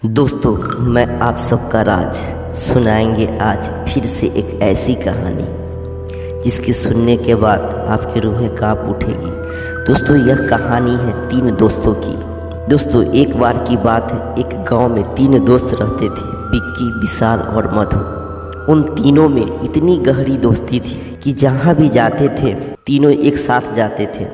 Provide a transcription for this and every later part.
दोस्तों, मैं आप सबका राज सुनाएंगे आज फिर से एक ऐसी कहानी जिसके सुनने के बाद आपकी रूहें कांप उठेगी। दोस्तों, यह कहानी है 3 दोस्तों की। दोस्तों, एक बार की बात है, एक गांव में 3 दोस्त रहते थे, विक्की, विशाल और मधु। उन तीनों में इतनी गहरी दोस्ती थी कि जहाँ भी जाते थे तीनों एक साथ जाते थे।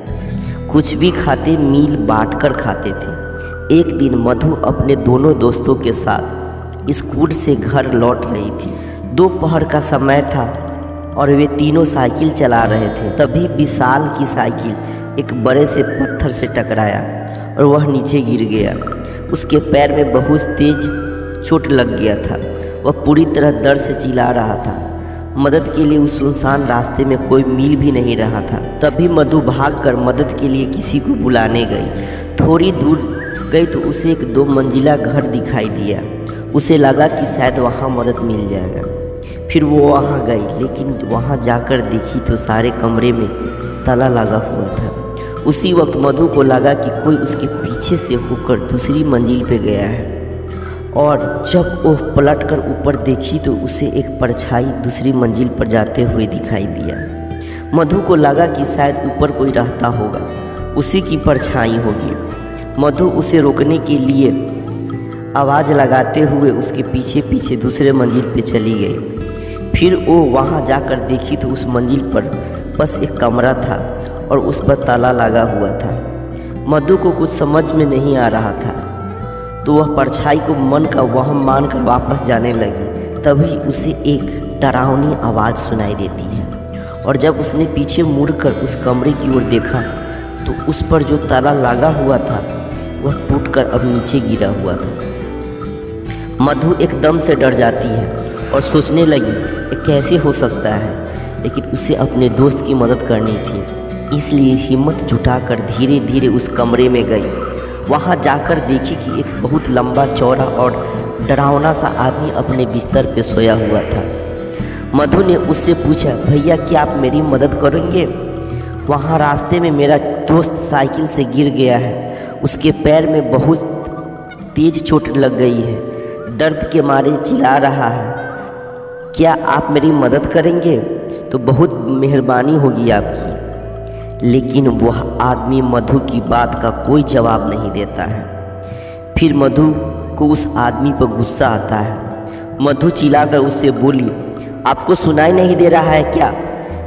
कुछ भी खाते मील बांट कर खाते थे। एक दिन मधु अपने दोनों दोस्तों के साथ स्कूल से घर लौट रही थी। दोपहर का समय था और वे तीनों साइकिल चला रहे थे। तभी विशाल की साइकिल एक बड़े से पत्थर से टकराया और वह नीचे गिर गया। उसके पैर में बहुत तेज चोट लग गया था। वह पूरी तरह दर्द से चिल्ला रहा था। मदद के लिए उस सुनसान रास्ते में कोई मिल भी नहीं रहा था। तभी मधु भागकर मदद के लिए किसी को बुलाने गई। थोड़ी दूर गई तो उसे एक 2 मंजिला घर दिखाई दिया। उसे लगा कि शायद वहाँ मदद मिल जाएगा। फिर वो वहाँ गई, लेकिन वहाँ जाकर देखी तो सारे कमरे में ताला लगा हुआ था। उसी वक्त मधु को लगा कि कोई उसके पीछे से होकर दूसरी मंजिल पे गया है, और जब वो पलटकर ऊपर देखी तो उसे एक परछाई दूसरी मंजिल पर जाते हुए दिखाई दिया। मधु को लगा कि शायद ऊपर कोई रहता होगा, उसी की परछाई होगी। मधु उसे रोकने के लिए आवाज़ लगाते हुए उसके पीछे पीछे दूसरे मंजिल पे चली गई। फिर वो वहाँ जाकर देखी तो उस मंजिल पर बस एक कमरा था और उस पर ताला लगा हुआ था। मधु को कुछ समझ में नहीं आ रहा था, तो वह परछाई को मन का वहम मानकर वापस जाने लगी। तभी उसे एक डरावनी आवाज़ सुनाई देती है, और जब उसने पीछे मुड़कर उस कमरे की ओर देखा तो उस पर जो ताला लगा हुआ था वह टूटकर अब नीचे गिरा हुआ था। मधु एकदम से डर जाती है और सोचने लगी ये कैसे हो सकता है, लेकिन उसे अपने दोस्त की मदद करनी थी, इसलिए हिम्मत जुटाकर धीरे धीरे उस कमरे में गई। वहाँ जाकर देखी कि एक बहुत लंबा चौड़ा और डरावना सा आदमी अपने बिस्तर पे सोया हुआ था। मधु ने उससे पूछा, भैया क्या आप मेरी मदद करेंगे? वहाँ रास्ते में मेरा दोस्त साइकिल से गिर गया है। उसके पैर में बहुत तेज चोट लग गई है, दर्द के मारे चिल्ला रहा है। क्या आप मेरी मदद करेंगे तो बहुत मेहरबानी होगी आपकी। लेकिन वह आदमी मधु की बात का कोई जवाब नहीं देता है। फिर मधु को उस आदमी पर गुस्सा आता है। मधु चिल्लाकर उससे बोली, आपको सुनाई नहीं दे रहा है क्या?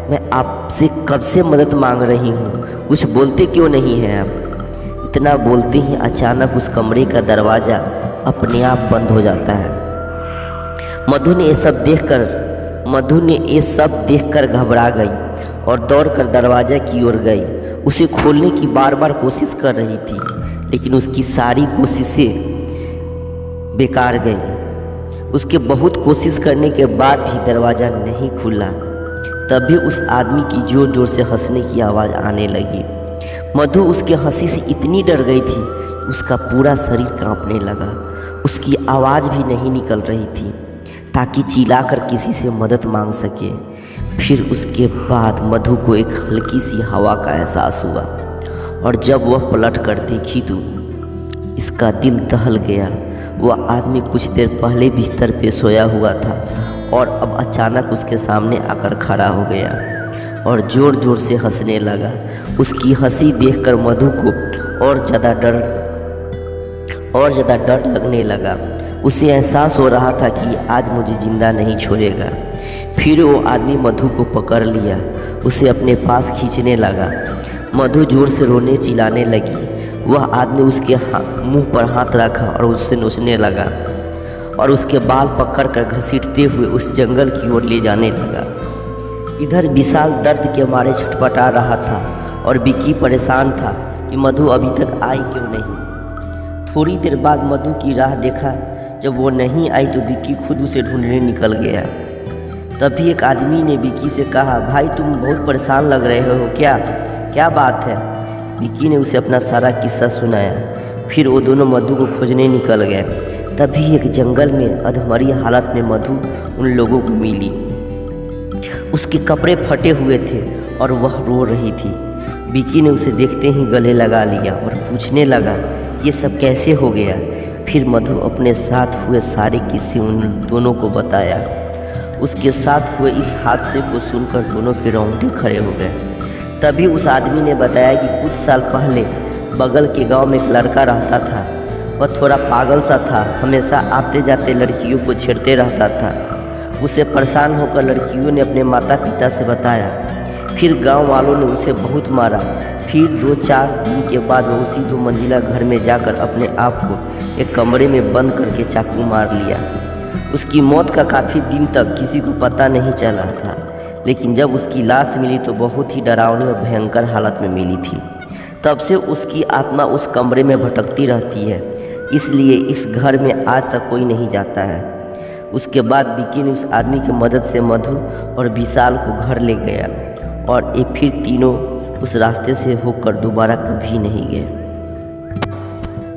मैं आपसे कब से मदद मांग रही हूँ, कुछ बोलते क्यों नहीं हैं आप? इतना बोलते ही अचानक उस कमरे का दरवाज़ा अपने आप बंद हो जाता है। मधु ने ये सब देखकर घबरा गई और दौड़कर दरवाज़ा की ओर गई। उसे खोलने की बार बार कोशिश कर रही थी, लेकिन उसकी सारी कोशिशें बेकार गई। उसके बहुत कोशिश करने के बाद भी दरवाज़ा नहीं खुला। तभी उस आदमी की जोर जोर से हंसने की आवाज़ आने लगी। मधु उसके हंसी से इतनी डर गई थी कि उसका पूरा शरीर कांपने लगा। उसकी आवाज़ भी नहीं निकल रही थी ताकि चिल्लाकर किसी से मदद मांग सके। फिर उसके बाद मधु को एक हल्की सी हवा का एहसास हुआ, और जब वह पलट कर देखी तो इसका दिल दहल गया। वह आदमी कुछ देर पहले बिस्तर पे सोया हुआ था और अब अचानक उसके सामने आकर खड़ा हो गया और ज़ोर ज़ोर से हंसने लगा। उसकी हंसी देखकर मधु को और ज़्यादा डर लगने लगा। उसे एहसास हो रहा था कि आज मुझे ज़िंदा नहीं छोड़ेगा। फिर वो आदमी मधु को पकड़ लिया, उसे अपने पास खींचने लगा। मधु ज़ोर से रोने चिल्लाने लगी। वह आदमी उसके मुंह पर हाथ रखा और उससे नोचने लगा और उसके बाल पकड़कर घसीटते हुए उस जंगल की ओर ले जाने लगा। इधर विशाल दर्द के मारे छटपटा रहा था और विक्की परेशान था कि मधु अभी तक आई क्यों नहीं। थोड़ी देर बाद मधु की राह देखा। जब वो नहीं आई तो विक्की खुद उसे ढूंढने निकल गया। तभी एक आदमी ने विक्की से कहा, भाई तुम बहुत परेशान लग रहे हो, क्या बात है? विक्की ने उसे अपना सारा किस्सा सुनाया। फिर वो दोनों मधु को खोजने निकल गए। तभी एक जंगल में अधमरी हालत में मधु उन लोगों को मिली। उसके कपड़े फटे हुए थे और वह रो रही थी। विक्की ने उसे देखते ही गले लगा लिया और पूछने लगा, ये सब कैसे हो गया? फिर मधु अपने साथ हुए सारे किस्से उन दोनों को बताया। उसके साथ हुए इस हादसे को सुनकर दोनों के रोंगटे खड़े हो गए। तभी उस आदमी ने बताया कि कुछ साल पहले बगल के गांव में एक लड़का रहता था। वह थोड़ा पागल सा था, हमेशा आते जाते लड़कियों को छेड़ते रहता था। उसे परेशान होकर लड़कियों ने अपने माता पिता से बताया। फिर गांव वालों ने उसे बहुत मारा। फिर 2-4 दिन के बाद वह उसी 2 मंजिला घर में जाकर अपने आप को एक कमरे में बंद करके चाकू मार लिया। उसकी मौत का काफ़ी दिन तक किसी को पता नहीं चला था, लेकिन जब उसकी लाश मिली तो बहुत ही डरावनी और भयंकर हालत में मिली थी। तब से उसकी आत्मा उस कमरे में भटकती रहती है, इसलिए इस घर में आज तक कोई नहीं जाता है। उसके बाद विकी ने उस आदमी की मदद से मधु और विशाल को घर ले गया और ये फिर तीनों उस रास्ते से होकर दोबारा कभी नहीं गए।